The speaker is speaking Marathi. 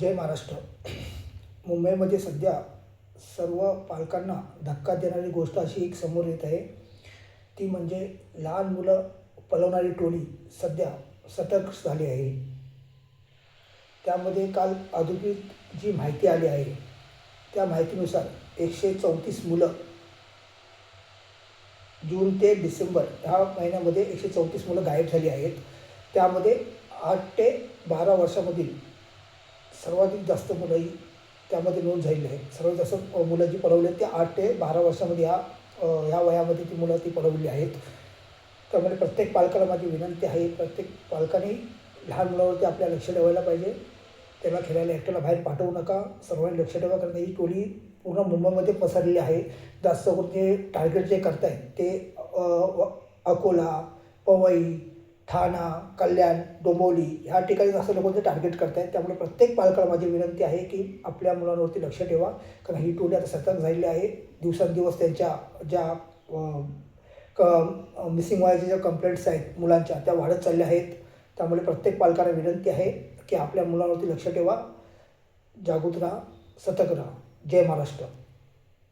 जय महाराष्ट्र. मुंबईमध्ये सध्या सर्व पालकांना धक्का देणारी गोष्ट अशी एक समोर येत आहे. ती म्हणजे लहान मुलं पळवणारी टोळी सध्या सतर्क झाली आहे. त्यामध्ये काल अधिकृत जी माहिती आली आहे त्या माहितीनुसार 134 मुलं जून ते डिसेंबर ह्या महिन्यामध्ये 134 मुलं गायब झाली आहेत. त्यामध्ये 8 ते 12 वर्षामधील सर्वाधिक जास्त मुलंही त्यामध्ये नोंद झालेली आहेत. सर्वात जास्त मुलं जी पळवली आहेत ते 8 ते 12 वर्षामध्ये ह्या वयामध्ये ती मुलं ती पळवलेली आहेत. त्यामुळे प्रत्येक पालकाला माझी विनंती आहे, प्रत्येक पालकाने लहान मुलावरती आपल्या लक्ष ठेवायला पाहिजे. त्याला खेळायला एकट्याला बाहेर पाठवू नका. सर्वांनी लक्ष ठेवा, कारण ही टोळी पूर्ण मुंबईमध्ये पसरलेली आहे. जास्त करून ते टार्गेट जे करत आहेत ते अकोला, पवई, ठाणा, कल्याण, डोंबिवली ह्या ठिकाणी जास्त लोक ते टार्गेट करत आहेत. त्यामुळे प्रत्येक पालकाला माझी विनंती आहे की आपल्या मुलांवरती लक्ष ठेवा, कारण ही टोळी आता सतर्क झालेली आहे. दिवसेंदिवस त्यांच्या ज्या मिसिंग व्हायच्या ज्या कंप्लेंट्स आहेत मुलांच्या त्या वाढत चालल्या आहेत. त्यामुळे प्रत्येक पालकाला विनंती आहे की आपल्या मुलांवरती लक्ष ठेवा, जागृत राहा, सतर्क राहा. जय महाराष्ट्र.